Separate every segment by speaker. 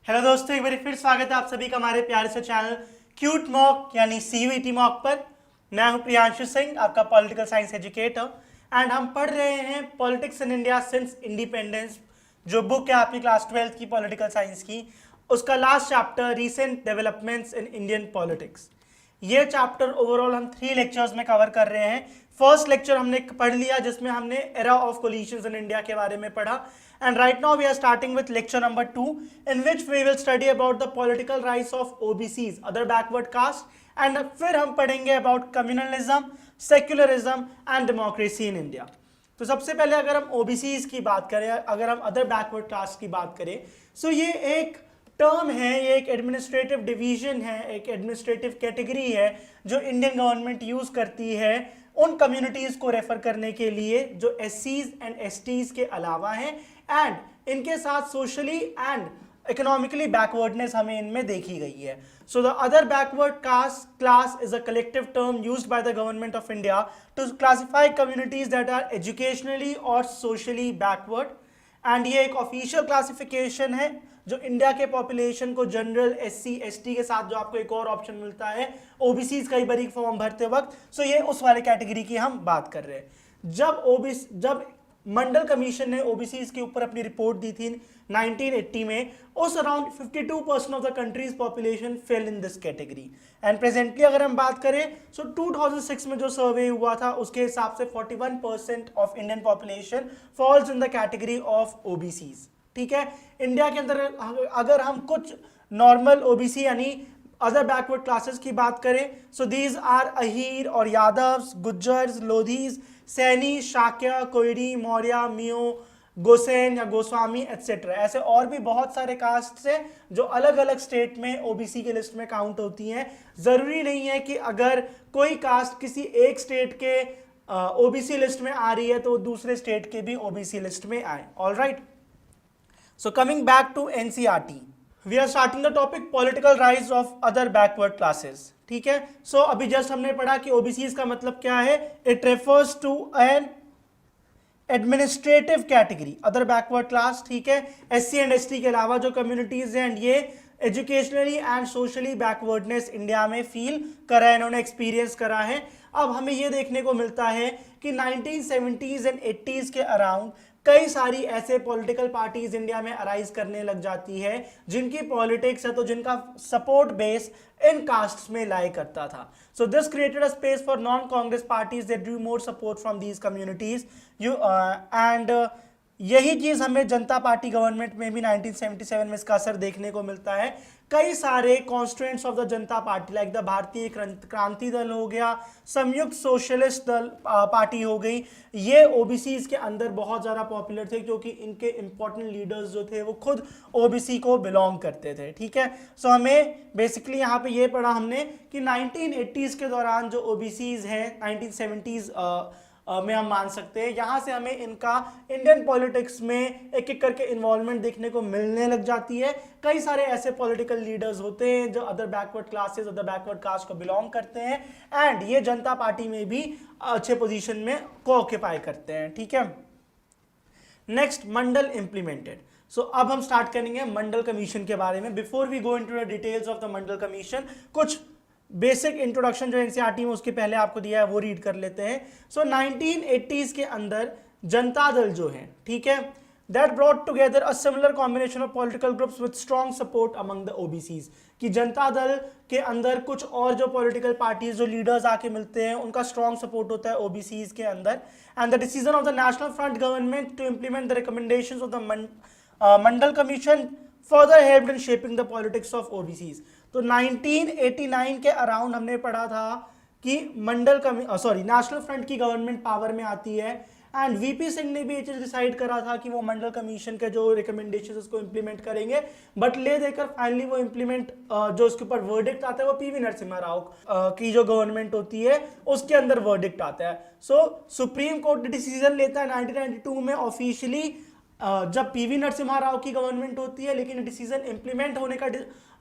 Speaker 1: Hello दोस्तों, एक बार फिर स्वागत है आप सभी का हमारे प्यारे से चैनल क्यूट मॉक यानी सीयूईटी मॉक पर। मैं हूं प्रियांशु सिंह, आपका पॉलिटिकल साइंस एजुकेटर, एंड हम पढ़ रहे हैं politics in India since independence, जो बुक है आपकी क्लास 12th की पॉलिटिकल साइंस की। उसका last chapter recent developments in Indian politics. ये चैप्टर ओवरऑल हम 3 लेक्चर्स में कवर कर रहे हैं। फर्स्ट लेक्चर हमने पढ़ लिया जिसमें हमने era of collisions in India के बारे में पढ़ा, and right now we are starting with lecture number 2, in which we will study about the political rights of OBCs, other backward caste, and फिर हम पढ़ेंगे about communalism, secularism and democracy in India। तो सबसे पहले अगर हम OBCs की बात करें, अगर हम अदर बैकवर्ड कास्ट की बात करें, सो ये एक टर्म है, ये एक एडमिनिस्ट्रेटिव डिवीजन है, एक एडमिनिस्ट्रेटिव कैटेगरी है जो इंडियन गवर्नमेंट यूज करती है उन कम्युनिटीज को रेफर करने के लिए जो एससीज एंड एसटीज के अलावा हैं, एंड इनके साथ सोशली एंड इकोनॉमिकली बैकवर्डनेस हमें इनमें देखी गई है। So the other backward caste class is a collective term used by the government of India to classify communities that are educationally और सोशली बैकवर्ड, एंड ये एक ऑफिशियल क्लासिफिकेशन है जो इंडिया के पॉपुलेशन को जनरल एससी एसटी के साथ जो आपको एक और ऑप्शन मिलता है ओबीसीज कई बार फॉर्म भरते वक्त, सो ये उस वाले कैटेगरी की हम बात कर रहे हैं। जब मंडल कमीशन ने ओबीसीज के ऊपर अपनी रिपोर्ट दी थी 1980 में, उस around 52% of the countries population fail in this category, and presently अगर हम बात करें सो 2006 में जो सर्वे हुआ था उसके हिसाब से 41% of Indian population falls in the category of OBCs. ठीक है, इंडिया के अंदर अगर हम कुछ नॉर्मल ओबीसी यानी अदर बैकवर्ड क्लासेस की बात करें, सो दीज आर अहीर और यादव्स, गुज्जर्स, लोधीज, सैनी, शाक्य, कोयरी, मौर्य, मियो, गोसेन या गोस्वामी एटसेट्रा। ऐसे और भी बहुत सारे कास्ट हैं जो अलग अलग स्टेट में ओबीसी के लिस्ट में काउंट होती हैं। जरूरी नहीं है कि अगर कोई कास्ट किसी एक स्टेट के ओबीसी लिस्ट में आ रही है तो दूसरे स्टेट के भी ओबीसी लिस्ट में आए। Alright, so coming back to NCERT, we are starting the topic political rights of other backward classes। ठीक है, so अभी जस्ट हमने पढ़ा कि OBCs का मतलब क्या है। It refers to an administrative category, other backward class। ठीक है, SC and ST के अलावा जो communities हैं, ये educationally and socially backwardness India में फील करा है, इन्होंने एक्सपीरियंस करा है। अब हमें ये देखने को मिलता है कि 1970s एंड 80s के अराउंड कई सारी ऐसे पॉलिटिकल पार्टीज इंडिया में अराइज करने लग जाती है जिनकी पॉलिटिक्स है तो जिनका सपोर्ट बेस इन कास्ट्स में लाई करता था। So this created a space for non Congress parties that Drew more support from these communities and यही चीज हमें जनता पार्टी गवर्नमेंट में भी 1977 में इसका असर देखने को मिलता है। कई सारे constituents of the Janata party like the भारतीय क्रांति दल हो गया, संयुक्त सोशलिस्ट दल पार्टी हो गई, ये ओबीसीज के अंदर बहुत ज़्यादा पॉपुलर थे क्योंकि इनके इंपॉर्टेंट लीडर्स जो थे वो खुद ओबीसी को बिलोंग करते थे। ठीक है, सो हमें बेसिकली यहाँ पे ये पढ़ा हमने कि 1980s के दौरान जो ओबीसीज हैं 1970s में हम मान सकते हैं, यहाँ से हमें इनका इंडियन पॉलिटिक्स में एक एक करके इन्वॉल्वमेंट देखने को मिलने लग जाती है। कई सारे ऐसे पॉलिटिकल लीडर्स होते हैं जो other backward classes, other backward cast को बिलोंग करते हैं, एंड ये जनता पार्टी में भी अच्छे पोजीशन में को ऑक्यूपाई करते हैं। ठीक है, नेक्स्ट मंडल इंप्लीमेंटेड। सो अब हम स्टार्ट करेंगे मंडल कमीशन के बारे में। Before we go into the details of the Mandal commission, कुछ बेसिक इंट्रोडक्शन जो एनसीईआरटी में उसके पहले आपको दिया है वो रीड कर लेते हैं। सो 1980s के अंदर जनता दल जो है, ठीक है, that brought together a similar combination of political groups with strong support among the OBCs. कि जनता दल के अंदर कुछ और जो पॉलिटिकल पार्टीज जो लीडर्स आके मिलते हैं उनका स्ट्रॉन्ग सपोर्ट होता है ओबीसीज के अंदर, and the decision of the national front government to implement the recommendations of the Mandal commission further helped in shaping the politics of OBCs. तो 1989 के अराउंड हमने पढ़ा था कि नेशनल फ्रंट की गवर्नमेंट पावर में आती है, एंड वीपी सिंह ने भी ये चीज डिसाइड करा था कि वो मंडल कमीशन के जो रिकमेंडेशंस उसको इंप्लीमेंट करेंगे, बट ले देकर फाइनली वो इंप्लीमेंट जो उसके ऊपर वर्डिक्ट आता है वो पीवी नरसिम्हा राव की जो गवर्नमेंट होती है उसके अंदर वर्डिक्ट आता है। सो सुप्रीम कोर्ट डिसीजन लेता है 1992 में ऑफिशियली जब पीवी नरसिम्हा राव की गवर्नमेंट होती है, लेकिन डिसीजन इंप्लीमेंट होने का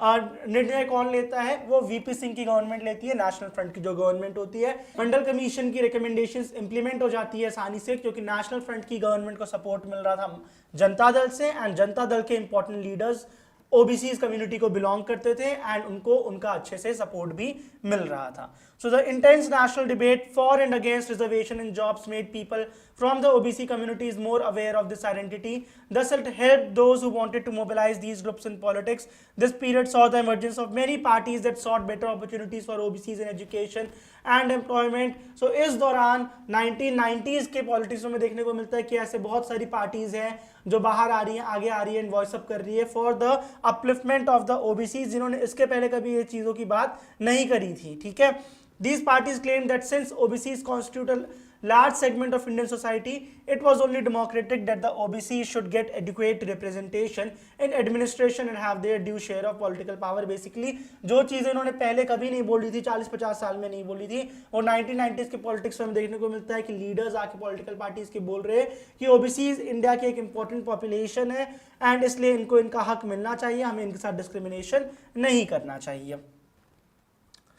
Speaker 1: निर्णय कौन लेता है, वो वीपी सिंह की गवर्नमेंट लेती है, नेशनल फ्रंट की जो गवर्नमेंट होती है। मंडल कमीशन की रिकमेंडेशंस इंप्लीमेंट हो जाती है आसानी से क्योंकि नेशनल फ्रंट की गवर्नमेंट को सपोर्ट मिल रहा था जनता दल से, एंड जनता दल के इंपॉर्टेंट लीडर्स ओबीसी कम्युनिटी को बिलोंग करते थे एंड उनको उनका अच्छे से सपोर्ट भी मिल रहा था. So the intense national debate for and against reservation in jobs made people from the OBC communities more aware of this identity. Thus it helped those who wanted to mobilize these groups in politics. This period saw the emergence of many parties that sought better opportunities for OBCs in education and employment. So इस दौरान 1990s के politics में देखने को मिलता है कि ऐसे बहुत सारी पार्टीज हैं जो बाहर आ रही हैं, आगे आ रही है, वॉइस अप कर रही है for the upliftment of the OBC, जिन्होंने इसके पहले कभी ये चीज़ों की बात नहीं करी थी. ठीक है. These parties claimed that since OBCs constitute a large segment of Indian society, it was only democratic that the OBCs should get adequate representation in administration and have their due share of political power. Basically, जो चीज़ें इन्होंने पहले कभी नहीं बोली थी, 40-50 साल में नहीं बोली थी, और 1990s के पॉलिटिक्स में देखने को मिलता है कि लीडर्स आके पॉलिटिकल पार्टीज के बोल रहे हैं कि OBCs इंडिया की एक इंपॉर्टेंट पॉपुलेशन है एंड इसलिए इनको इनका हक मिलना चाहिए, हमें इनके साथ डिस्क्रिमिनेशन नहीं करना चाहिए.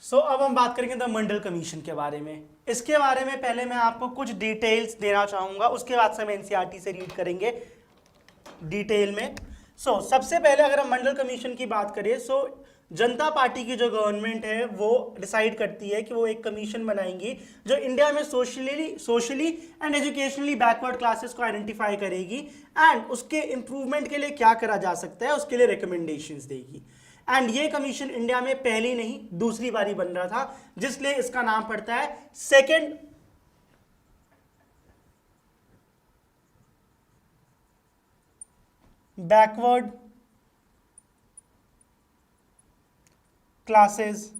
Speaker 1: सो अब हम बात करेंगे द मंडल कमीशन के बारे में. इसके बारे में पहले मैं आपको कुछ डिटेल्स देना चाहूँगा, उसके बाद से हम एनसीईआरटी से रीड करेंगे डिटेल में. सबसे पहले अगर हम मंडल कमीशन की बात करें, जनता पार्टी की जो गवर्नमेंट है वो डिसाइड करती है कि वो एक कमीशन बनाएंगी जो इंडिया में socially and educationally backward classes को आइडेंटिफाई करेगी एंड उसके इम्प्रूवमेंट के लिए क्या करा जा सकता है उसके लिए रिकमेंडेशंस देगी. एंड ये कमीशन इंडिया में पहली नहीं दूसरी बारी बन रहा था, जिसलिए इसका नाम पड़ता है second backward classes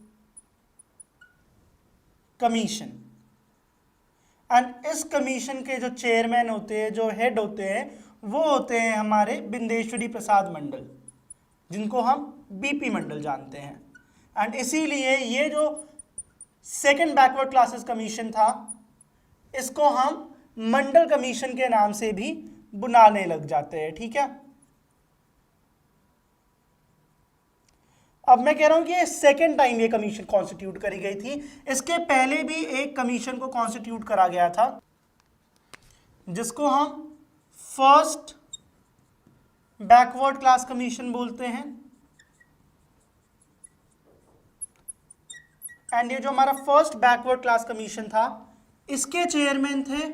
Speaker 1: commission. And इस कमीशन के जो चेयरमैन होते हैं, जो हेड होते हैं, वो होते हैं हमारे बिंदेश्वरी प्रसाद मंडल, जिनको हम बीपी मंडल जानते हैं. एंड इसीलिए ये जो सेकंड बैकवर्ड क्लासेस कमीशन था, इसको हम मंडल कमीशन के नाम से भी बुलाने लग जाते हैं. ठीक है. अब मैं कह रहा हूं कि ये सेकेंड टाइम ये कमीशन कॉन्स्टिट्यूट करी गई थी. इसके पहले भी एक कमीशन को कॉन्स्टिट्यूट करा गया था जिसको हम फर्स्ट बैकवर्ड क्लास कमीशन बोलते हैं. एंड ये जो हमारा फर्स्ट बैकवर्ड क्लास कमीशन था, इसके चेयरमैन थे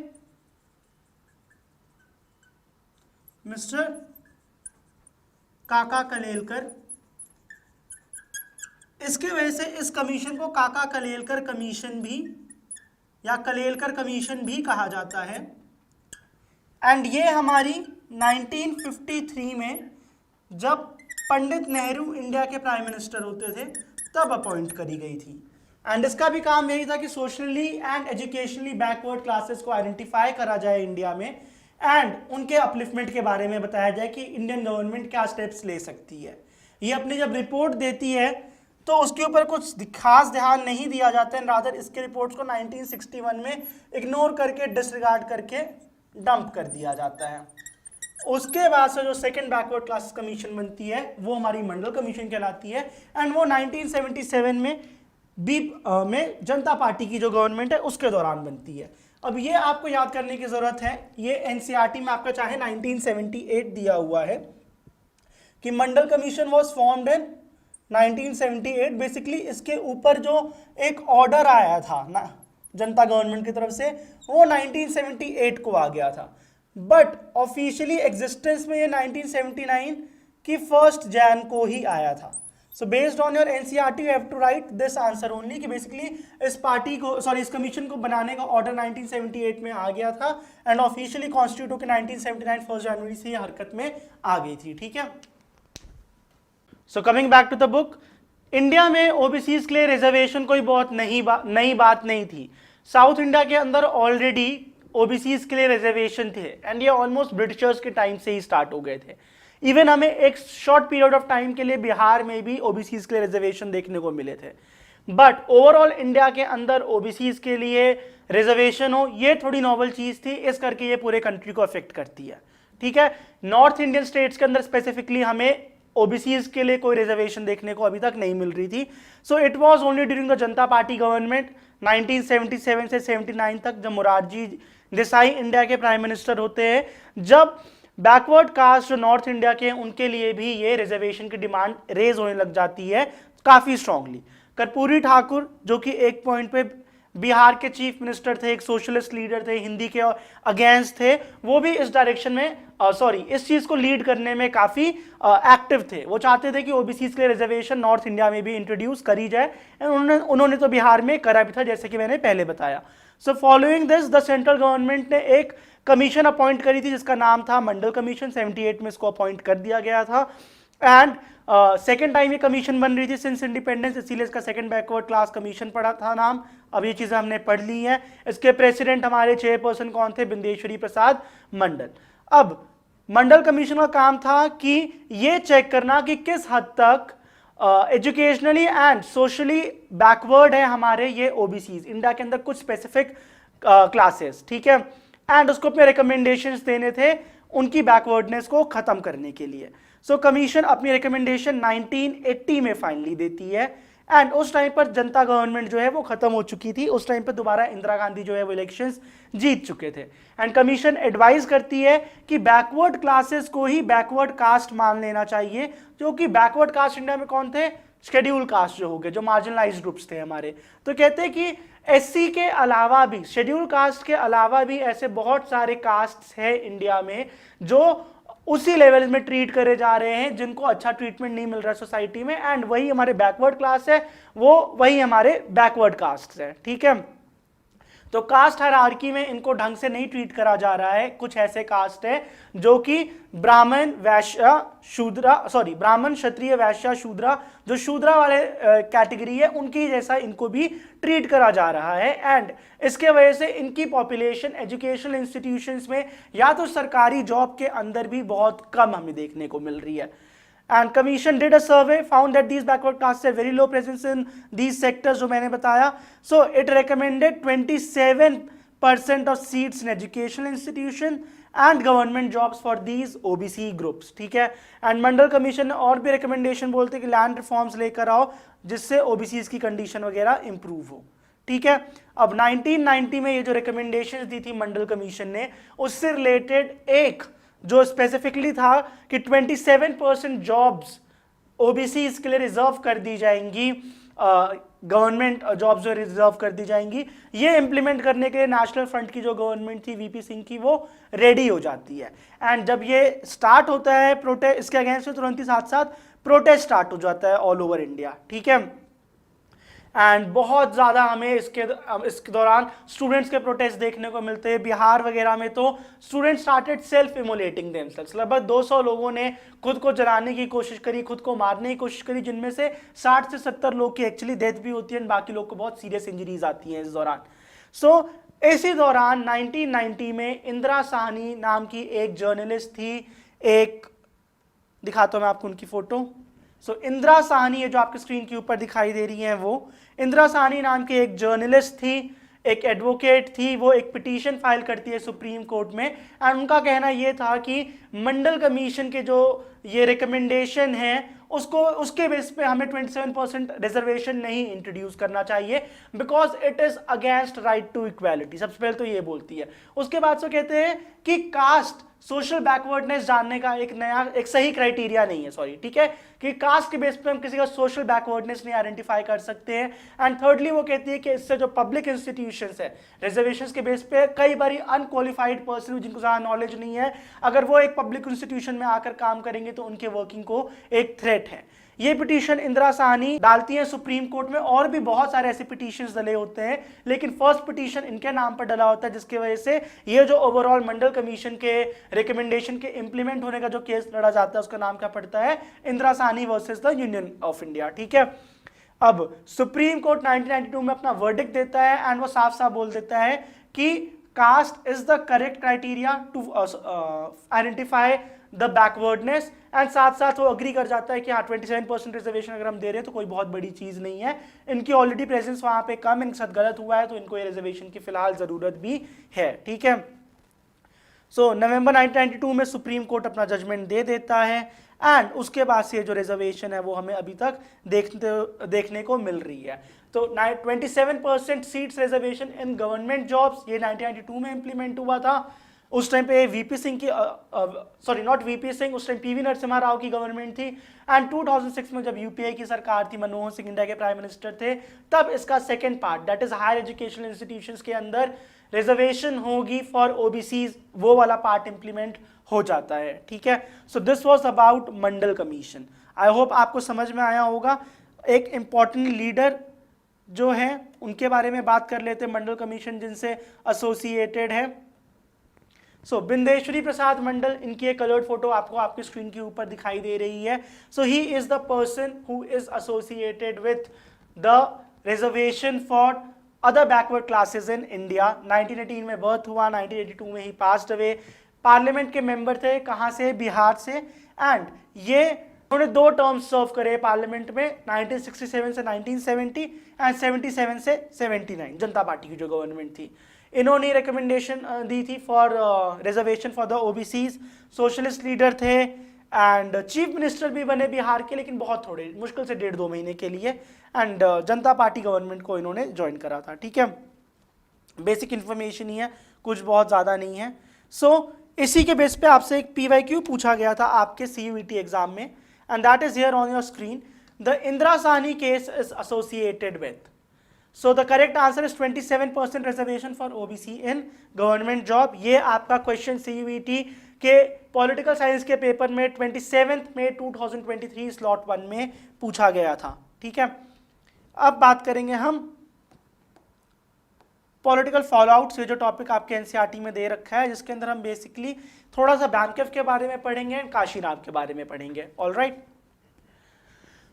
Speaker 1: मिस्टर काका कलेलकर. इसके वजह से इस कमीशन को काका कलेलकर कमीशन भी या कलेलकर कमीशन भी कहा जाता है. एंड ये हमारी 1953 में जब पंडित नेहरू इंडिया के प्राइम मिनिस्टर होते थे तब अपॉइंट करी गई थी. एंड इसका भी काम यही था कि socially and educationally backward classes को आइडेंटिफाई करा जाए इंडिया में एंड उनके अपलिफ्टमेंट के बारे में बताया जाए कि इंडियन गवर्नमेंट क्या स्टेप्स ले सकती है. ये अपनी जब रिपोर्ट देती है तो उसके ऊपर कुछ खास ध्यान नहीं दिया जाता है, रादर इसके रिपोर्ट्स को 1961 में इग्नोर करके डिसरिगार्ड करके डंप कर दिया जाता है. उसके बाद से जो सेकंड बैकवर्ड क्लासेस कमीशन बनती है वो हमारी मंडल कमीशन कहलाती है. एंड वो 1977 में में जनता पार्टी की जो गवर्नमेंट है उसके दौरान बनती है. अब ये आपको याद करने की जरूरत है, ये एनसीईआरटी में आपका चाहे 1978 दिया हुआ है कि Mandal commission was formed in 1978. Basically इसके ऊपर जो एक ऑर्डर आया था ना जनता गवर्नमेंट की तरफ से, वो 1978 को आ गया था, बट ऑफिशियली एग्जिस्टेंस में ये 1979 की 1 जनवरी को ही आया था. So based on your NCERT you have to write this answer only कि बेसिकली इस कमीशन को बनाने का ऑर्डर 1978 में आ गया था एंड ऑफिशियली कॉन्स्टिट्यूट होकर 1979 1 जनवरी से हरकत में आ गई थी. ठीक है. So coming back to the book, India में ओबीसीज के लिए रिजर्वेशन कोई बहुत नई बात नहीं थी. साउथ इंडिया के अंदर ऑलरेडी ओबीसीज के लिए रिजर्वेशन थे एंड ये ऑलमोस्ट ब्रिटिशर्स के टाइम से ही स्टार्ट हो गए थे. इवन हमें एक शॉर्ट पीरियड ऑफ टाइम के लिए बिहार में भी ओबीसीज के लिए रिजर्वेशन देखने को मिले थे. बट ओवरऑल इंडिया के अंदर ओबीसीज के लिए रिजर्वेशन हो, ये थोड़ी नॉवल चीज थी, इस करके ये पूरे कंट्री को अफेक्ट करती है. ठीक है. नॉर्थ इंडियन स्टेट्स के अंदर स्पेसिफिकली हमें ओबीसीज के लिए कोई रिजर्वेशन देखने को अभी तक नहीं मिल रही थी. So it was only during the Janata Party government 1977 से 79 तक, जब मोरारजी देसाई इंडिया के प्राइम मिनिस्टर होते हैं, जब बैकवर्ड कास्ट जो नॉर्थ इंडिया के हैं उनके लिए भी ये रिजर्वेशन की डिमांड रेज होने लग जाती है काफी स्ट्रांगली। कर्पूरी ठाकुर जो कि एक पॉइंट पे बिहार के चीफ मिनिस्टर थे, एक सोशलिस्ट लीडर थे, हिंदी के अगेंस्ट थे, वो भी इस डायरेक्शन में इस चीज को लीड करने में काफी एक्टिव थे। वो चाहते थे कि ओबीसीज के लिए रिजर्वेशन नॉर्थ इंडिया में भी इंट्रोड्यूस करी जाए। उन्होंने तो बिहार में करा भी था, जैसे कि मैंने पहले बताया। So following this the central government ने एक कमीशन अपॉइंट करी थी जिसका नाम था मंडल कमीशन। 78 में इसको अपॉइंट कर दिया गया था एंड सेकेंड टाइम ये कमीशन बन रही थी सिंस इंडिपेंडेंस, इसीलिए इसका सेकंड बैकवर्ड क्लास कमीशन पड़ा था नाम। अब ये चीजें हमने पढ़ ली हैं। इसके प्रेसिडेंट हमारे चेयरपर्सन कौन थे? बिंदेश्वरी प्रसाद मंडल। अब मंडल कमीशन का काम था कि ये चेक करना कि किस हद तक एजुकेशनली एंड सोशली बैकवर्ड है हमारे ये ओबीसीज, इंडिया के अंदर कुछ स्पेसिफिक क्लासेस, ठीक है। एंड उसको अपने रिकमेंडेशंस देने थे उनकी बैकवर्डनेस को खत्म करने के लिए। सो कमीशन अपनी रिकमेंडेशन 1980 में फाइनली देती है एंड उस टाइम पर जनता गवर्नमेंट जो है वो खत्म हो चुकी थी। उस टाइम पर दोबारा इंदिरा गांधी जो है वो इलेक्शंस जीत चुके थे एंड कमीशन एडवाइज करती है कि बैकवर्ड क्लासेस को ही बैकवर्ड कास्ट मान लेना चाहिए, जो कि बैकवर्ड कास्ट इंडिया में कौन थे? शेड्यूल कास्ट जो हो गए, जो मार्जिनलाइज्ड ग्रुप्स थे हमारे। तो कहते हैं कि एससी के अलावा भी, शेड्यूल कास्ट के अलावा भी ऐसे बहुत सारे कास्ट हैं इंडिया में जो उसी लेवल में ट्रीट करे जा रहे हैं, जिनको अच्छा ट्रीटमेंट नहीं मिल रहा है सोसाइटी में, एंड वही हमारे बैकवर्ड क्लास है, वो वही हमारे बैकवर्ड कास्ट है, ठीक है। तो कास्ट हायरार्की में इनको ढंग से नहीं ट्रीट करा जा रहा है। कुछ ऐसे कास्ट है जो कि ब्राह्मण वैश्य शूद्रा, ब्राह्मण क्षत्रिय वैश्य शूद्रा, जो शूद्रा वाले कैटेगरी है उनकी जैसा इनको भी ट्रीट करा जा रहा है एंड इसके वजह से इनकी पॉपुलेशन एजुकेशनल इंस्टीट्यूशंस में या तो सरकारी जॉब के अंदर भी बहुत कम हमें देखने को मिल रही है। And commission did a survey, found that these backward castes have very low presence in these sectors जो मैंने बताया. So it recommended 27% of seats in educational institution and government jobs for these OBC groups, ठीक है। And Mandal commission ने और भी recommendation बोलते कि लैंड रिफॉर्म्स लेकर आओ जिससे ओबीसीज की कंडीशन वगैरह इंप्रूव हो, ठीक है। अब 1990 में ये जो रिकमेंडेशंस दी थी मंडल कमीशन ने, उससे रिलेटेड एक जो स्पेसिफिकली था कि 27% जॉब्स ओबीसी के लिए रिजर्व कर दी जाएंगी, गवर्नमेंट जॉब्स जो रिजर्व कर दी जाएंगी, ये इंप्लीमेंट करने के लिए नेशनल फ्रंट की जो गवर्नमेंट थी वीपी सिंह की, वो रेडी हो जाती है। एंड जब ये स्टार्ट होता है प्रोटेस्ट, इसके अगेंस्ट में तुरंत ही साथ साथ प्रोटेस्ट स्टार्ट हो जाता है ऑल ओवर इंडिया, ठीक है। एंड बहुत ज़्यादा हमें इसके दौरान स्टूडेंट्स के प्रोटेस्ट देखने को मिलते हैं। बिहार वगैरह में तो स्टूडेंट्स स्टार्टेड सेल्फ इमोलेटिंग देमसेल्व्स, लगभग 200 लोगों ने खुद को जलाने की कोशिश करी, खुद को मारने की कोशिश करी, जिनमें से 60 से 70 लोग की एक्चुअली डेथ भी होती है, बाकी लोग को बहुत सीरियस इंजरीज आती हैं इस दौरान। सो इसी दौरान 1990 में इंदिरा साहनी नाम की एक जर्नलिस्ट थी, एक दिखाता हूं मैं आपको उनकी फोटो। सो इंदिरा साहनी, जो आपके स्क्रीन के ऊपर दिखाई दे रही हैं, वो इंदिरा साहनी नाम की एक जर्नलिस्ट थी, एक एडवोकेट थी। वो एक पिटीशन फाइल करती है सुप्रीम कोर्ट में एंड उनका कहना यह था कि मंडल कमीशन के जो ये रिकमेंडेशन है उसके बेस पे हमें 27% रिजर्वेशन नहीं इंट्रोड्यूस करना चाहिए, because it is against right to equality. सबसे पहले तो ये बोलती है। उसके बाद से कहते हैं कि कास्ट सोशल बैकवर्डनेस जानने का एक सही क्राइटेरिया नहीं है, ठीक है, कि कास्ट के बेस पे हम किसी का सोशल बैकवर्डनेस नहीं आइडेंटिफाई कर सकते हैं। एंड थर्डली वो कहती है कि इससे जो पब्लिक इंस्टीट्यूशंस है रिजर्वेशंस के बेस पे, कई बार अनक्वालिफाइड पर्सन जिनको ज़्यादा नॉलेज नहीं है, अगर वो एक पब्लिक इंस्टीट्यूशन में आकर काम करेंगे तो उनके वर्किंग को एक थ्रेट है। ये पिटीशन इंदिरा साहनी डालती है सुप्रीम कोर्ट में, और भी बहुत सारे ऐसे पिटीशंस डले होते हैं, लेकिन फर्स्ट पिटीशन इनके नाम पर डला होता है, जिसकी वजह से ये जो ओवरऑल मंडल कमीशन के रिकमेंडेशन के इंप्लीमेंट होने का जो केस लड़ा जाता है उसका नाम क्या पड़ता है? Indira Sahni versus the union of India, ठीक है। अब सुप्रीम कोर्ट 1992 में अपना वर्डिक्ट देता है एंड वो साफ साफ बोल देता है कि caste is the correct criteria to identify the backwardness, and साथ साथ वो अग्री कर जाता है कि हाँ 27% रिजर्वेशन अगर हम दे रहे हैं तो कोई बहुत बड़ी चीज नहीं है, इनकी ऑलरेडी प्रेजेंस वहां पे कम, इनके साथ गलत हुआ है तो इनको ये रिजर्वेशन की फिलहाल जरूरत भी है, ठीक है। सो नवंबर 1992 में सुप्रीम कोर्ट अपना जजमेंट दे देता है एंड उसके बाद से जो रिजर्वेशन है वो हमें अभी तक देखने को मिल रही है। तो 27% seats reservation in government jobs, ये 1992 में इंप्लीमेंट हुआ था। उस टाइम पे वीपी सिंह की सॉरी नॉट वीपी सिंह, उस टाइम पीवी नरसिम्हा राव की गवर्नमेंट थी। एंड 2006 में जब यूपीए की सरकार थी, मनमोहन सिंह इंडिया के प्राइम मिनिस्टर थे, तब इसका second part that is higher educational institutions के अंदर रिजर्वेशन होगी फॉर ओबीसीज, वो वाला पार्ट इंप्लीमेंट हो जाता है। ठीक है, so this was about Mandal commission. I hope आपको समझ में आया होगा। एक इंपॉर्टेंट लीडर जो है उनके बारे में बात कर लेते हैं, मंडल कमीशन जिनसे एसोसिएटेड है। सो बिंदेश्वरी प्रसाद मंडल, इनकी एक कलर्ड फोटो आपको आपकी स्क्रीन के ऊपर दिखाई दे रही है। So he is the person who is associated with the reservation for other backward classes in India. 1918 में बर्थ हुआ, 1982 में ही पास्ड अवे। पार्लियामेंट के मेंबर थे, कहां से? बिहार से। एंड ये उन्होंने 2 टर्म्स सर्व करे पार्लियामेंट में, 1967 से 1970 एंड 77 से 79, जनता पार्टी की जो गवर्नमेंट थी। इन्होंने रिकमेंडेशन दी थी for reservation for the OBCs. Socialist leader थे एंड चीफ मिनिस्टर भी बने बिहार के, लेकिन बहुत थोड़े, मुश्किल से 1.5-2 महीने के लिए। एंड जनता पार्टी गवर्नमेंट को इन्होंने ज्वाइन करा था। ठीक है, बेसिक इन्फॉर्मेशन ही है, कुछ बहुत ज़्यादा नहीं है। सो इसी के बेस पे आपसे एक PYQ पूछा गया था आपके CUET एग्जाम में, and that is here on your screen. The Indira Sahni case is associated with, so the correct answer is 27% reservation for OBC in government job. ये आपका क्वेश्चन CUET के पॉलिटिकल साइंस के पेपर में 27 मई 2023 स्लॉट 1 में पूछा गया था। ठीक है, अब बात करेंगे हम पॉलिटिकल फॉलोआउट से, जो टॉपिक आपके एनसीईआरटी में दे रखा है, जिसके अंदर हम बेसिकली थोड़ा सा बैंकेफ के बारे में पढ़ेंगे एंड काशीराम के बारे में पढ़ेंगे। All right,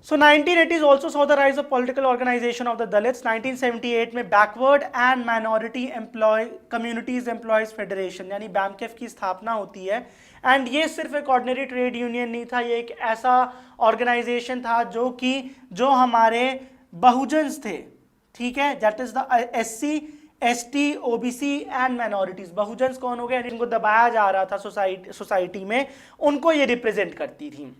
Speaker 1: so 1980s also saw the rise of political organisation of the Dalits. 1978 में backward and minority employ communities employees federation यानी बैंकेफ की स्थापना होती है। एंड ये सिर्फ एक ऑर्डिनरी ट्रेड यूनियन नहीं था, ये एक ऐसा ऑर्गेनाइजेशन था जो हमारे बहुजन्स थे। ठीक है, that is the SC ST OBC and minorities. Bahujans कौन हो गए? जिनको दबाया जा रहा था सोसाइटी में, उनको ये रिप्रेजेंट करती थी।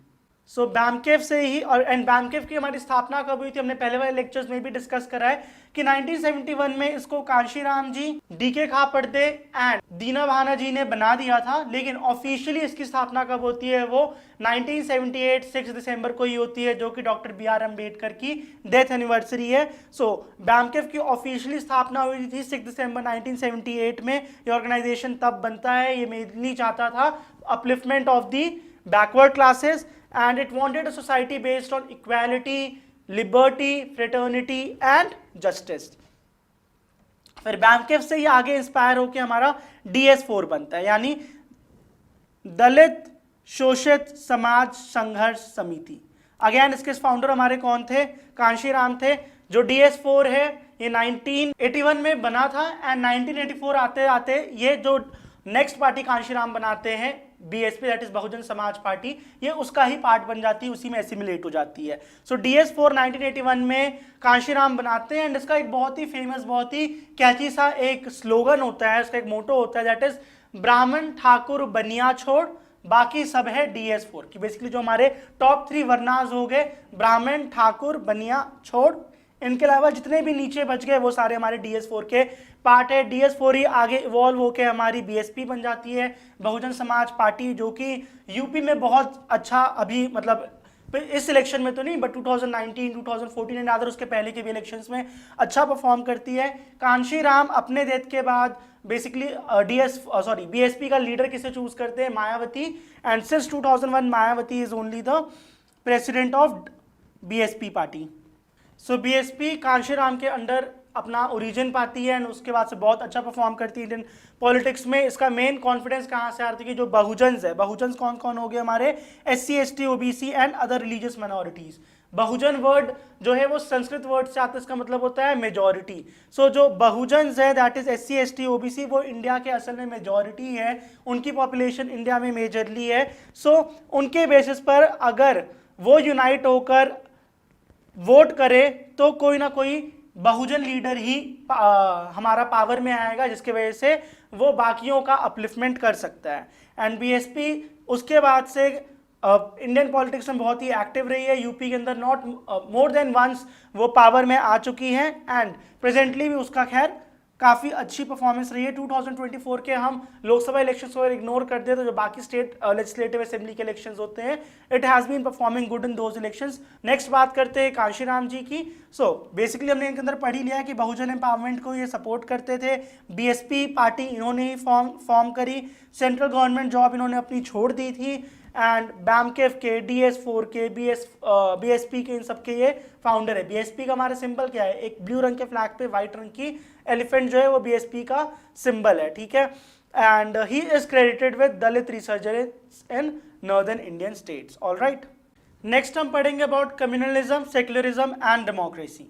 Speaker 1: सो बैंकेफ से ही, और एंड बैंकेफ की हमारी स्थापना कब हुई थी, हमने पहले वाले लेक्चर्स में भी डिस्कस करा है कि 1971 में इसको कांशीराम जी, DK खापर्दे एंड दीना भाना जी ने बना दिया था। लेकिन ऑफिशियली इसकी स्थापना कब होती है? वो 1978 6 दिसंबर को ही होती है, जो कि डॉक्टर BR अम्बेडकर की डेथ एनिवर्सरी है। सो बैंकेफ की ऑफिशियली स्थापना हुई थी 6 दिसंबर 1978 में। ये ऑर्गेनाइजेशन तब बनता है, ये मेनली चाहता था upliftment of the backward classes, and it wanted a society based on equality, liberty, fraternity and justice. फिर बैंकेफ से ही आगे इंस्पायर होकर हमारा DS4 बनता है, यानी दलित शोषित समाज संघर्ष समिति। अगेन इसके फाउंडर हमारे कौन थे? कांशीराम थे। जो DS4 है ये 1981 में बना था एंड 1984 आते आते ये जो नेक्स्ट पार्टी कांशीराम बनाते हैं BSP that is Bahujan Samaj party, ये उसका ही पार्ट बन जाती है, उसी में एसिमिलेट हो जाती है। सो DS4 1981 में कांशीराम बनाते हैं एंड इसका एक बहुत ही फेमस, बहुत ही कैची सा एक स्लोगन होता है, इसका एक मोटो होता है दैट इज ब्राह्मण ठाकुर बनिया छोड़ बाकी सब है DS4 की। बेसिकली जो हमारे टॉप 3 वर्नाज हो गए, ब्राह्मण ठाकुर बनिया छोड़, इनके अलावा जितने भी नीचे बच गए वो सारे हमारे DS4 के पार्ट है। DS4 ही आगे इवॉल्व होकर हमारी BSP बन जाती है, बहुजन समाज पार्टी, जो कि यूपी में बहुत अच्छा अभी मतलब इस इलेक्शन में तो नहीं बट 2019 2014 एंड अदर उसके पहले के भी इलेक्शंस में अच्छा परफॉर्म करती है। कांशीराम अपने डेथ के बाद बेसिकली BSP का लीडर किसे चूज करते हैं? Mayawati. And since 2001 Mayawati is only the president of BSP party. So BSP Kanshiram के अंडर अपना ओरिजिन पाती है एंड उसके बाद से बहुत अच्छा परफॉर्म करती है इंडियन पॉलिटिक्स में। इसका मेन कॉन्फिडेंस कहाँ से आती है कि जो बहुजन्स है, बहुजन्स कौन कौन हो गए हमारे? SC ST OBC and other religious minorities. Bahujan word जो है वो संस्कृत वर्ड से आता है, इसका मतलब होता है मेजॉरिटी। सो जो बहुजन्स है that is SC ST OBC, वो इंडिया के असल में मेजॉरिटी है, उनकी पॉपुलेशन इंडिया में मेजरली है। सो उनके बेसिस पर अगर वो यूनाइट होकर वोट करे तो कोई ना कोई बहुजन लीडर ही हमारा पावर में आएगा, जिसके वजह से वो बाकियों का अपलिफ्टमेंट कर सकता है। एंड BSP उसके बाद से इंडियन पॉलिटिक्स में बहुत ही एक्टिव रही है, यूपी के अंदर नॉट मोर देन वंस वो पावर में आ चुकी है एंड प्रेजेंटली भी उसका खैर काफ़ी अच्छी परफॉर्मेंस रही है। 2024 के हम लोकसभा इलेक्शंस को इग्नोर कर दे तो जो बाकी स्टेट लेजिस्लेटिव असेंबली के इलेक्शंस होते हैं, it has been performing good in those elections. Next बात करते हैं कांशीराम जी की। सो बेसिकली हमने इनके अंदर पढ़ ही लिया कि बहुजन एम्पावरमेंट को ये सपोर्ट करते थे। बीएसपी पार्टी इन्होंने ही फॉर्म करी। सेंट्रल गवर्नमेंट जॉब इन्होंने अपनी छोड़ दी थी। एंड BAMKEF के, DS4 के, BSP के, इन सब के ये फाउंडर है। BSP का हमारा सिंबल क्या है? एक ब्लू रंग के फ्लैग पे व्हाइट रंग की एलिफेंट जो है वो BSP का सिंबल है, ठीक है। And he is credited with Dalit researchers in northern Indian states. Alright, next हम पढ़ेंगे about communalism, secularism and democracy.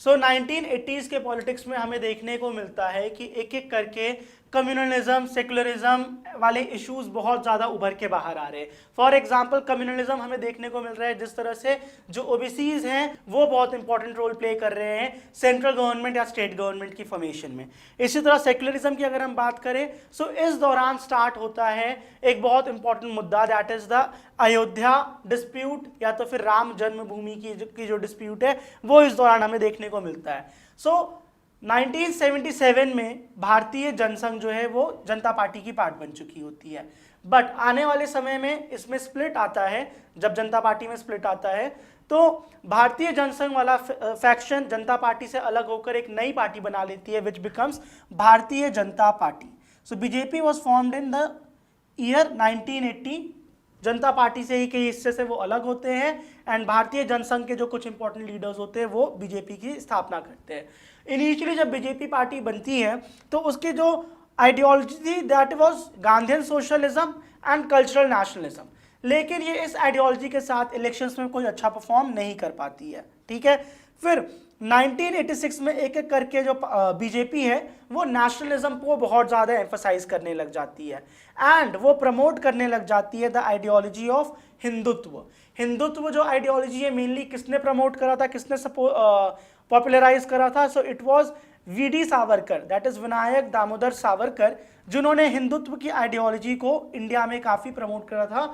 Speaker 1: So 1980s के पॉलिटिक्स में हमें देखने को मिलता है कि एक एक करके कम्युनलिज्म, सेक्युलरिज्म वाले इश्यूज बहुत ज़्यादा उभर के बाहर आ रहे हैं। फॉर एग्जांपल कम्युनलिज्म हमें देखने को मिल रहा है जिस तरह से जो ओबीसीज हैं वो बहुत इंपॉर्टेंट रोल प्ले कर रहे हैं सेंट्रल गवर्नमेंट या स्टेट गवर्नमेंट की फॉर्मेशन में। इसी तरह सेक्युलरिज्म की अगर हम बात करें सो इस दौरान स्टार्ट होता है एक बहुत इंपॉर्टेंट मुद्दा, that is the Ayodhya dispute या तो फिर राम जन्मभूमि की जो डिस्प्यूट है वो इस दौरान हमें देखने को मिलता है। सो 1977 में भारतीय जनसंघ जो है वो जनता पार्टी की पार्ट बन चुकी होती है। बट आने वाले समय में इसमें स्प्लिट आता है। जब जनता पार्टी में स्प्लिट आता है तो भारतीय जनसंघ वाला फैक्शन जनता पार्टी से अलग होकर एक नई पार्टी बना लेती है which becomes Bharatiya Janata party. So BJP was formed in the year 1980। Janata party से ही कई हिस्से से वो अलग होते हैं एंड भारतीय जनसंघ के जो कुछ इंपॉर्टेंट लीडर्स होते हैं वो बीजेपी की स्थापना करते हैं। इनिशियली जब बीजेपी पार्टी बनती है तो उसकी जो आइडियोलॉजी थी that was Gandhian socialism and cultural nationalism, लेकिन ये इस आइडियोलॉजी के साथ इलेक्शंस में कोई अच्छा परफॉर्म नहीं कर पाती है, ठीक है। फिर 1986 में एक एक करके जो बीजेपी है वो नेशनलिज्म को बहुत ज़्यादा एम्फसाइज करने लग जाती है एंड वो प्रमोट करने लग जाती है the ideology of Hindutva. Hindutva जो आइडियोलॉजी है मेनली किसने प्रमोट करा था, किसने पॉपुलराइज करा था? So it was VD Savarkar, that is Vinayak Damodar Savarkar, जिन्होंने हिंदुत्व की आइडियोलॉजी को इंडिया में काफ़ी प्रमोट करा था।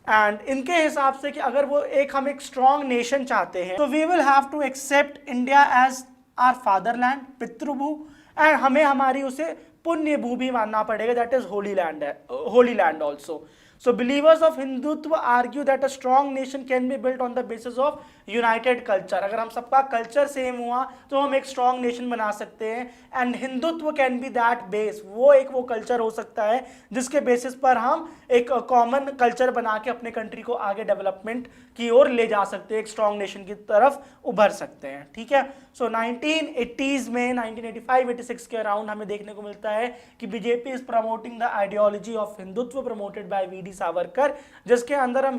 Speaker 1: एंड इनके हिसाब से कि अगर वो हम एक स्ट्रॉन्ग नेशन चाहते हैं तो we will have to accept India as our fatherland, पितृभू, एंड हमें हमारी उसे पुण्य भू भी मानना पड़ेगा, that is holy land also. So believers of Hindutva argue that a strong nation can be built on the basis of united culture। अगर हम सबका कल्चर सेम हुआ तो हम एक स्ट्रॉन्ग नेशन बना सकते हैं and Hindutva can be that base, वो कल्चर हो सकता है जिसके बेसिस पर हम एक कॉमन कल्चर बना के अपने कंट्री को आगे डेवलपमेंट की ओर ले जा सकते हैं, एक स्ट्रॉन्ग नेशन की तरफ उभर सकते हैं, ठीक है। सो 1980s में 1985-86 के अराउंड हमें देखने को मिलता है कि BJP is promoting the ideology of Hindutva promoted by VD Savarkar, जिसके अंदर हम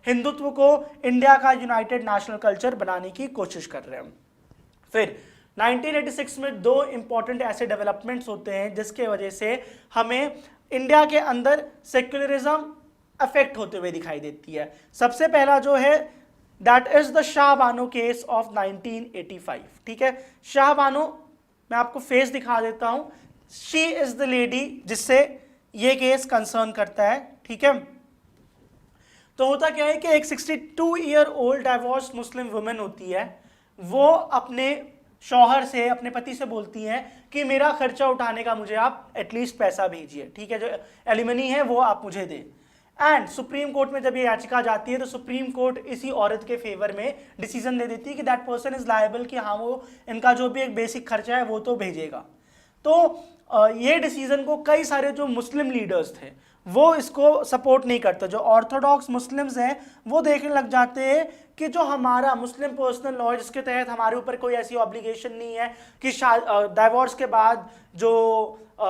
Speaker 1: हिंदुत्व को इंडिया का यूनाइटेड नेशनल कल्चर बनाने की कोशिश कर रहे हैं। फिर 1986 में दो इंपॉर्टेंट ऐसे डेवलपमेंट्स होते हैं जिसके वजह से हमें इंडिया के अंदर सेक्युलरिज्म अफेक्ट होते हुए दिखाई देती है। सबसे पहला जो है that is the Shah Bano case of 1985, ठीक है। शाह बानो, मैं आपको फेस दिखा देता हूं, शी इज द लेडी जिससे ये केस कंसर्न करता है, ठीक है। तो होता क्या है कि एक 62 year old divorce Muslim women होती है, वो अपने शौहर से, अपने पति से बोलती हैं कि मेरा खर्चा उठाने का मुझे आप एटलीस्ट पैसा भेजिए, ठीक है, जो एलिमनी है वो आप मुझे दें। एंड सुप्रीम कोर्ट में जब ये याचिका जाती है तो सुप्रीम कोर्ट इसी औरत के फेवर में डिसीजन दे देती है कि दैट पर्सन इज लायबल, कि हाँ वो इनका जो भी एक बेसिक खर्चा है वो तो भेजेगा। तो ये डिसीजन को कई सारे जो मुस्लिम लीडर्स थे वो इसको सपोर्ट नहीं करते। जो ऑर्थोडॉक्स मुस्लिम्स हैं वो देखने लग जाते हैं कि जो हमारा मुस्लिम पर्सनल लॉ जिसके तहत हमारे ऊपर कोई ऐसी ऑब्लिगेशन नहीं है कि डाइवोर्स के बाद जो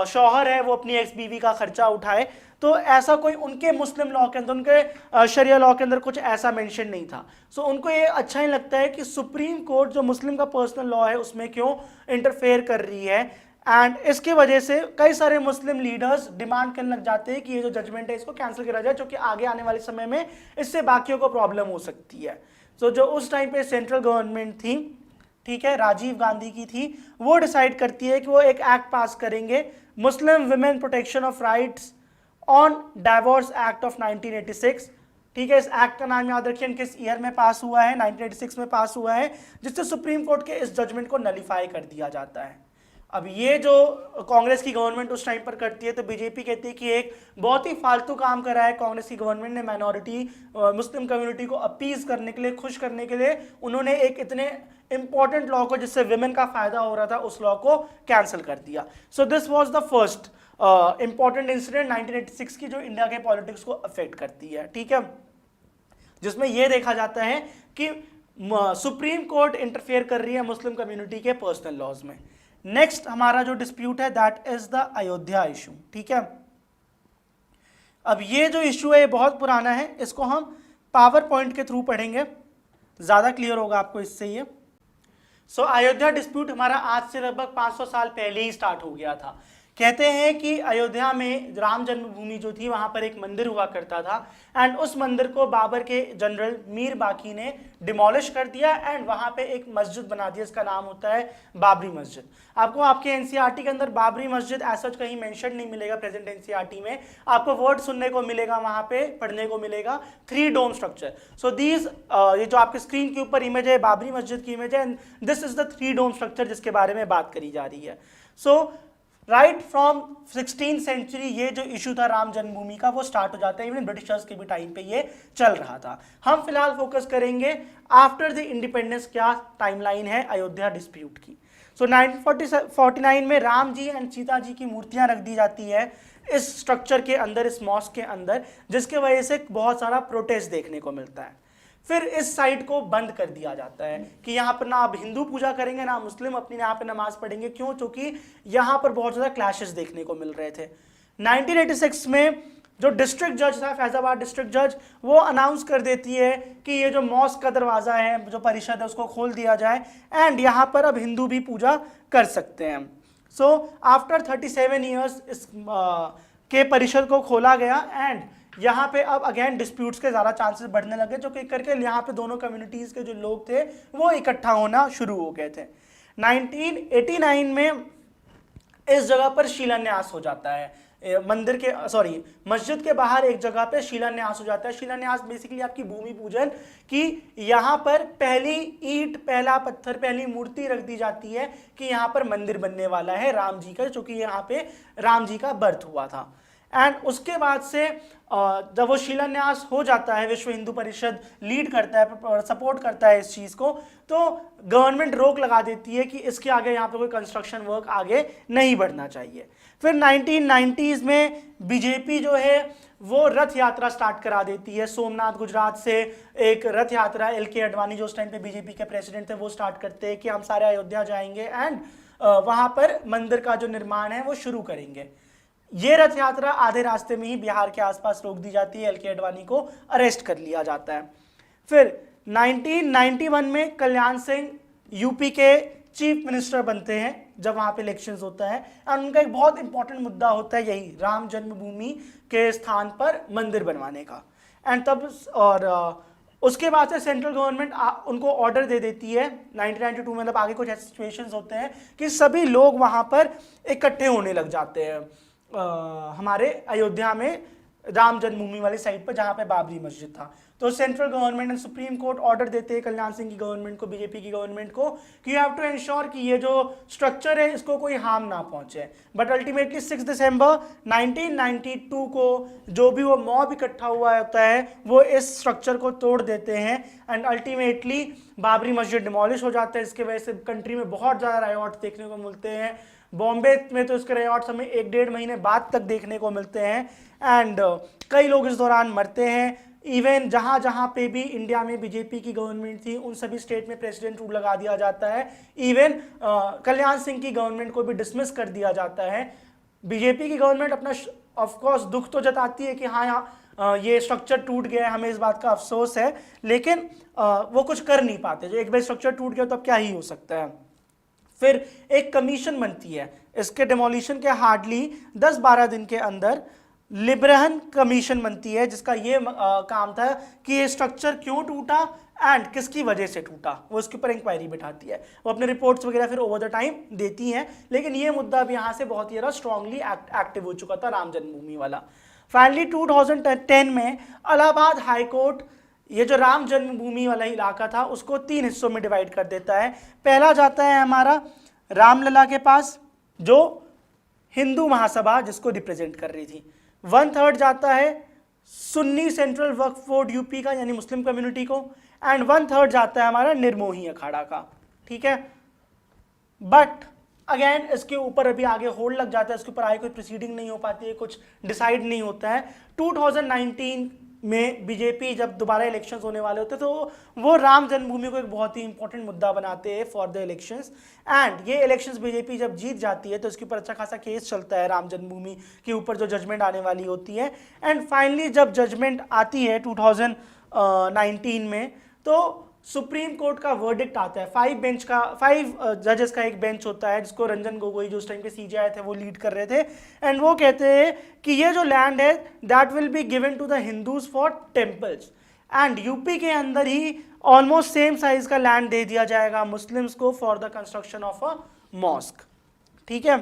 Speaker 1: शौहर है वो अपनी एक्स बीवी का खर्चा उठाए, तो ऐसा कोई उनके मुस्लिम लॉ के अंदर, उनके शरिया लॉ के अंदर कुछ ऐसा मेंशन नहीं था। सो उनको ये अच्छा ही लगता है कि सुप्रीम कोर्ट जो मुस्लिम का पर्सनल लॉ है उसमें क्यों इंटरफेयर कर रही है। एंड इसकी वजह से कई सारे मुस्लिम लीडर्स डिमांड करने लग जाते हैं कि ये जो जजमेंट है इसको कैंसिल करा जाए, जो कि आगे आने वाले समय में इससे बाकियों को प्रॉब्लम हो सकती है। सो जो उस टाइम पे सेंट्रल गवर्नमेंट थी, ठीक है, राजीव गांधी की थी, वो डिसाइड करती है कि वो एक एक्ट पास करेंगे, Muslim women protection of rights on divorce act of 1986, ठीक है। इस एक्ट का नाम याद रखिए, किस ईयर में पास हुआ है, 1986 में पास हुआ है, जिससे सुप्रीम कोर्ट के इस जजमेंट को नलीफाई कर दिया जाता है। अब ये जो कांग्रेस की गवर्नमेंट उस टाइम पर करती है तो बीजेपी कहती है कि एक बहुत ही फालतू काम करा है कांग्रेस की गवर्नमेंट ने, माइनॉरिटी मुस्लिम कम्युनिटी को अपीज करने के लिए, खुश करने के लिए उन्होंने एक इतने इंपॉर्टेंट लॉ को जिससे विमेन का फायदा हो रहा था उस लॉ को कैंसिल कर दिया। So this was the first important incident 1986 की जो इंडिया के पॉलिटिक्स को अफेक्ट करती है, ठीक है, जिसमें यह देखा जाता है कि सुप्रीम कोर्ट इंटरफेयर कर रही है मुस्लिम कम्युनिटी के पर्सनल लॉज में। नेक्स्ट हमारा जो डिस्प्यूट है that is the Ayodhya issue, ठीक है। अब ये जो इशू है ये बहुत पुराना है, इसको हम पावर पॉइंट के थ्रू पढ़ेंगे, ज्यादा क्लियर होगा आपको इससे ये। सो अयोध्या डिस्प्यूट हमारा आज से लगभग 500 साल पहले ही स्टार्ट हो गया था। कहते हैं कि अयोध्या में राम जन्मभूमि जो थी वहां पर एक मंदिर हुआ करता था एंड उस मंदिर को बाबर के जनरल मीर बाकी ने डिमोलिश कर दिया एंड वहां पे एक मस्जिद बना दिया, इसका नाम होता है बाबरी मस्जिद। आपको आपके एनसीईआरटी के अंदर बाबरी मस्जिद ऐसा कहीं मेंशन नहीं मिलेगा, प्रेजेंट एनसीईआरटी में आपको वर्ड सुनने को मिलेगा, वहां पे पढ़ने को मिलेगा 3 डोम स्ट्रक्चर। सो दीज ये जो आपके स्क्रीन के ऊपर इमेज है बाबरी मस्जिद की इमेज है, this is the 3 dome structure जिसके बारे में बात करी जा रही है। सो राइट फ्रॉम 16th सेंचुरी ये जो इशू था राम जन्मभूमि का वो स्टार्ट हो जाता है, इवन ब्रिटिशर्स के भी टाइम पे ये चल रहा था। हम फिलहाल फोकस करेंगे आफ्टर द इंडिपेंडेंस क्या टाइमलाइन है अयोध्या डिस्प्यूट की। सो 1949 में राम जी एंड सीता जी की मूर्तियां रख दी जाती है इस स्ट्रक्चर के अंदर, इस मॉस्क के अंदर, जिसके वजह से बहुत सारा प्रोटेस्ट देखने को मिलता है। फिर इस साइट को बंद कर दिया जाता है कि यहाँ पर ना आप हिंदू पूजा करेंगे ना मुस्लिम अपनी यहाँ पे नमाज पढ़ेंगे। क्यों? क्योंकि यहाँ पर बहुत ज़्यादा क्लैशेस देखने को मिल रहे थे। 1986 में जो डिस्ट्रिक्ट जज था, फैजाबाद डिस्ट्रिक्ट जज, वो अनाउंस कर देती है कि ये जो मॉस्क का दरवाज़ा है, जो परिषद है, उसको खोल दिया जाए एंड यहाँ पर अब हिंदू भी पूजा कर सकते हैं। सो आफ्टर 37 ईयर्स इस के परिषद को खोला गया एंड यहाँ पे अब अगेन डिस्प्यूट्स के ज़्यादा चांसेस बढ़ने लगे, जो कि करके यहाँ पे दोनों कम्युनिटीज़ के जो लोग थे वो इकट्ठा होना शुरू हो गए थे। 1989 में इस जगह पर शिलान्यास हो जाता है, मंदिर के मस्जिद के बाहर एक जगह पे शिलान्यास हो जाता है। शिलान्यास बेसिकली आपकी भूमि पूजन कि यहाँ पर पहली ईंट, पहला पत्थर, पहली मूर्ति रख दी जाती है कि यहाँ पर मंदिर बनने वाला है राम जी का, जो कि यहाँ पे राम जी का बर्थ हुआ था। एंड उसके बाद से जब वो शिलान्यास हो जाता है, विश्व हिंदू परिषद लीड करता है, सपोर्ट करता है इस चीज़ को, तो गवर्नमेंट रोक लगा देती है कि इसके आगे यहाँ पे कोई कंस्ट्रक्शन वर्क आगे नहीं बढ़ना चाहिए। फिर 1990s में बीजेपी जो है वो रथ यात्रा स्टार्ट करा देती है। सोमनाथ गुजरात से एक रथ यात्रा LK अडवाणी जो उस टाइम पे बीजेपी के प्रेसिडेंट थे वो स्टार्ट करते हैं कि हम सारे अयोध्या जाएंगे एंड वहाँ पर मंदिर का जो निर्माण है वो शुरू करेंगे। ये रथ यात्रा आधे रास्ते में ही बिहार के आसपास रोक दी जाती है, LK अडवाणी को अरेस्ट कर लिया जाता है। फिर 1991 में कल्याण सिंह यूपी के चीफ मिनिस्टर बनते हैं जब वहाँ पे इलेक्शंस होता है और उनका एक बहुत इंपॉर्टेंट मुद्दा होता है यही राम जन्मभूमि के स्थान पर मंदिर बनवाने का। एंड तब उसके बाद से सेंट्रल गवर्नमेंट उनको ऑर्डर दे देती है 1992 में, मतलब आगे कुछ ऐसे सिचुएशंस होते हैं कि सभी लोग वहाँ पर इकट्ठे होने लग जाते हैं हमारे अयोध्या में राम जन्मभूमि वाली साइड पर जहाँ पे बाबरी मस्जिद था। तो central government and supreme court order देते हैं कल्याण सिंह की गवर्नमेंट को, बीजेपी की गवर्नमेंट को, कि यू हैव टू इंश्योर कि ये जो स्ट्रक्चर है इसको कोई हार्म ना पहुंचे। बट अल्टीमेटली 6 दिसंबर 1992 को जो भी वो मॉब इकट्ठा हुआ होता है वो इस स्ट्रक्चर को तोड़ देते हैं एंड अल्टीमेटली बाबरी मस्जिद डिमोलिश हो जाता है। इसके वजह से कंट्री में बहुत ज़्यादा रायॉट्स देखने को मिलते हैं। बॉम्बे में तो इसके रायॉट्स हमें 1-1.5 महीने बाद तक देखने को मिलते हैं एंड कई लोग इस दौरान मरते हैं। इवन जहाँ जहाँ पे भी इंडिया में बीजेपी की गवर्नमेंट थी उन सभी स्टेट में प्रेसिडेंट रूल लगा दिया जाता है। इवन कल्याण सिंह की गवर्नमेंट को भी डिसमिस कर दिया जाता है। बीजेपी की गवर्नमेंट अपना ऑफकोर्स दुख तो जताती है कि हाँ यहाँ ये स्ट्रक्चर टूट गया है, हमें इस बात का अफसोस है, लेकिन वो कुछ कर नहीं पाते। जो एक बार स्ट्रक्चर टूट गया तो अब क्या ही हो सकता है। फिर एक कमीशन बनती है, इसके डिमोलिशन के हार्डली 10-12 दिन के अंदर लिब्रहन कमीशन बनती है, जिसका ये काम था कि ये स्ट्रक्चर क्यों टूटा एंड किसकी वजह से टूटा, वो इसके ऊपर इंक्वायरी बिठाती है। वो अपने रिपोर्ट्स वगैरह फिर ओवर द टाइम देती हैं, लेकिन ये मुद्दा भी यहाँ से बहुत ही ज़्यादा स्ट्रांगली एक्टिव हो चुका था राम जन्मभूमि वाला। फाइनली 2010 में इलाहाबाद हाई कोर्ट ये जो राम जन्मभूमि वाला इलाका था उसको 3 हिस्सों में डिवाइड कर देता है। पहला जाता है हमारा रामलला के पास, जो हिंदू महासभा जिसको रिप्रेजेंट कर रही थी। 1/3 जाता है सुन्नी सेंट्रल वक्फ बोर्ड यूपी का यानी मुस्लिम कम्युनिटी को, एंड 1/3 जाता है हमारा निर्मोही अखाड़ा का। ठीक है, बट अगेन इसके ऊपर अभी आगे होल्ड लग जाता है, इसके ऊपर आगे कोई प्रोसीडिंग नहीं हो पाती है, कुछ डिसाइड नहीं होता है। 2019 में बीजेपी जब दोबारा इलेक्शंस होने वाले होते तो वो राम जन्मभूमि को एक बहुत ही इंपॉर्टेंट मुद्दा बनाते हैं फॉर द इलेक्शंस, एंड ये इलेक्शंस बीजेपी जब जीत जाती है तो इसके ऊपर अच्छा खासा केस चलता है राम जन्मभूमि के ऊपर जो जजमेंट आने वाली होती है। एंड फाइनली जब जजमेंट आती है 2019 में तो सुप्रीम कोर्ट का वर्डिक्ट आता है। 5 जजेस का एक बेंच होता है जिसको रंजन गोगोई जो उस टाइम के सीजेआई थे वो लीड कर रहे थे, एंड वो कहते हैं कि ये जो लैंड है that will be given to the Hindus for temples, and UP के अंदर ही ऑलमोस्ट सेम साइज का लैंड दे दिया जाएगा मुस्लिम्स को for the construction of a mosque. ठीक है,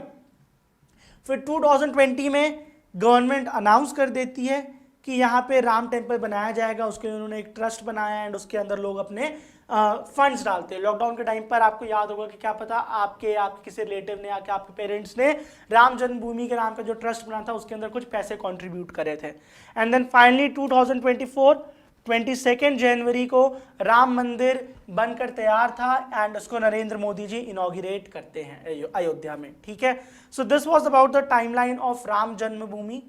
Speaker 1: फिर 2020 में गवर्नमेंट अनाउंस कर देती है कि यहाँ पे राम टेम्पल बनाया जाएगा, उसके लिए उन्होंने एक ट्रस्ट बनाया एंड उसके अंदर लोग अपने फंड्स डालते हैं। लॉकडाउन के टाइम पर आपको याद होगा कि क्या पता आपके किसी रिलेटिव ने या आपके पेरेंट्स ने राम जन्मभूमि के नाम पे जो ट्रस्ट बना था उसके अंदर कुछ पैसे कंट्रीब्यूट करे थे। एंड देन फाइनली 2024 22 जनवरी को राम मंदिर बनकर तैयार था एंड उसको नरेंद्र मोदी जी इनॉग्रेट करते हैं अयोध्या में। ठीक है, so this was about the timeline of Ram जन्मभूमि।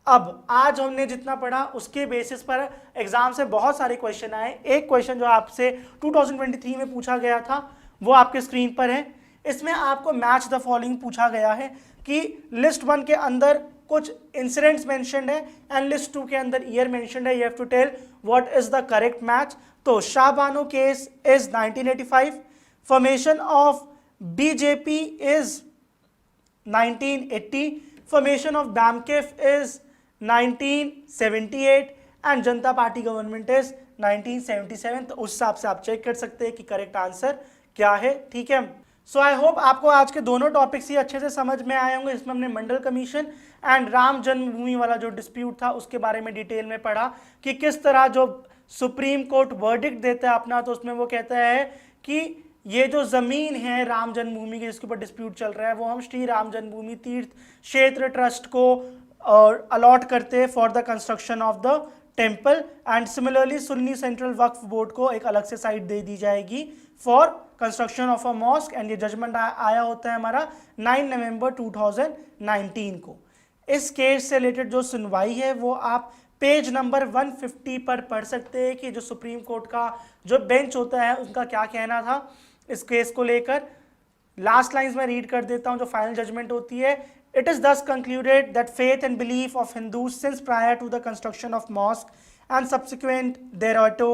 Speaker 1: अब आज हमने जितना पढ़ा उसके बेसिस पर एग्जाम से बहुत सारे क्वेश्चन आए। एक क्वेश्चन जो आपसे 2023 में पूछा गया था वो आपके स्क्रीन पर है। इसमें आपको मैच द फॉलोइंग पूछा गया है कि लिस्ट 1 के अंदर कुछ इंसिडेंट्स मेंशन्ड है एंड लिस्ट 2 के अंदर ईयर मेंशन्ड है। You have to tell what is the correct match. तो Shahbano case is 1985, formation of BJP is 1980, formation of BAMKEF is 1978 and Janata Party government is 1977। तो उस हिसाब से आप चेक कर सकते हैं कि करेक्ट आंसर क्या है। ठीक है, सो आई होप आपको आज के दोनों टॉपिक्स ही अच्छे से समझ में आए होंगे। इसमें हमने मंडल कमीशन एंड राम जन्मभूमि वाला जो डिस्प्यूट था उसके बारे में डिटेल में पढ़ा कि किस तरह जो सुप्रीम कोर्ट वर्डिक्ट देता है अपना, तो उसमें वो कहता है कि ये जो जमीन है राम जन्मभूमि की जिसके ऊपर डिस्प्यूट चल रहा है वो हम श्री राम जन्मभूमि तीर्थ क्षेत्र ट्रस्ट को और अलॉट करते हैं for the construction of the temple, and similarly Sunni central Waqf board को एक अलग से साइट दे दी जाएगी for construction of a mask. And ये जजमेंट आया होता है हमारा 9 नवंबर 2019 को। इस केस से रिलेटेड जो सुनवाई है वो आप पेज नंबर 150 पर पढ़ सकते हैं कि जो सुप्रीम कोर्ट का जो बेंच होता है उनका क्या कहना था इस केस को लेकर। लास्ट लाइंस में रीड कर देता हूं जो फाइनल जजमेंट होती है। It is thus concluded that faith and belief of Hindus since prior to the construction of mosque and subsequent thereto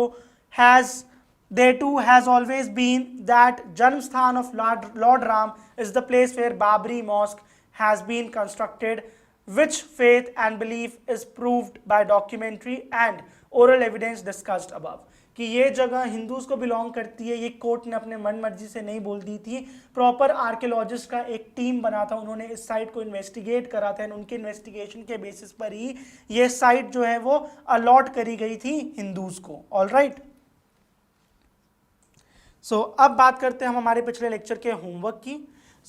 Speaker 1: has always been that Janmsthan of Lord Ram is the place where Babri Mosque has been constructed, which faith and belief is proved by documentary and oral evidence discussed above। कि ये जगह Hindus को belong करती है, ये court ने अपने मन मर्जी से नहीं बोल दी थी। प्रॉपर आर्कियोलॉजिस्ट का एक टीम बना था, उन्होंने इस साइट को इन्वेस्टिगेट करा था, उनके इन्वेस्टिगेशन के बेसिस पर ही ये साइट जो है वो अलॉट करी गई थी हिंदूज को। ऑलराइट, सो अब बात करते हैं हम हमारे पिछले लेक्चर के होमवर्क की।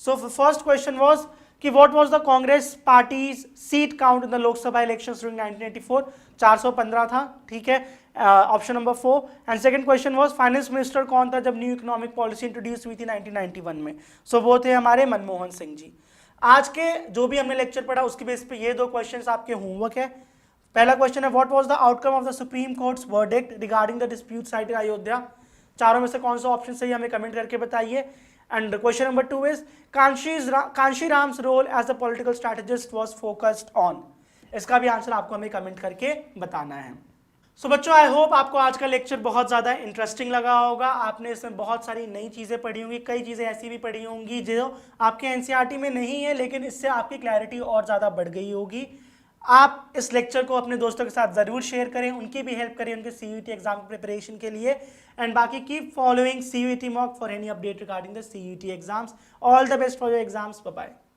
Speaker 1: सो फर्स्ट क्वेश्चन वाज कि what was the Congress parties seat count in the Lok Sabha elections during 1984। 415 था। ठीक है, option number 4। And second question was finance minister कौन था जब न्यू इकोनॉमिक पॉलिसी इंट्रोड्यूस हुई थी 1991 में। सो वो थे हमारे मनमोहन सिंह जी। आज के जो भी हमने लेक्चर पढ़ा उसके बेस पे ये दो क्वेश्चंस आपके होमवर्क है। पहला क्वेश्चन है what was the outcome of the supreme court's verdict regarding the dispute site in Ayodhya. चारों में से कौन सा ऑप्शन सही हमें कमेंट करके बताइए। And question number 2 is Kanshi Ram's role as a political strategist was focused on. इसका भी आंसर आपको हमें कमेंट करके बताना है। सो बच्चों, आई होप आपको आज का लेक्चर बहुत ज़्यादा इंटरेस्टिंग लगा होगा। आपने इसमें बहुत सारी नई चीज़ें पढ़ी होंगी, कई चीज़ें ऐसी भी पढ़ी होंगी जो आपके एनसीईआरटी में नहीं है, लेकिन इससे आपकी क्लैरिटी और ज़्यादा बढ़ गई होगी। आप इस लेक्चर को अपने दोस्तों के साथ ज़रूर शेयर करें, उनकी भी हेल्प करें उनके CUET एग्जाम की प्रिपरेशन के लिए। एंड बाकी keep following CUET mock for any update regarding the CUET exams. All the best for your exams. Bye bye.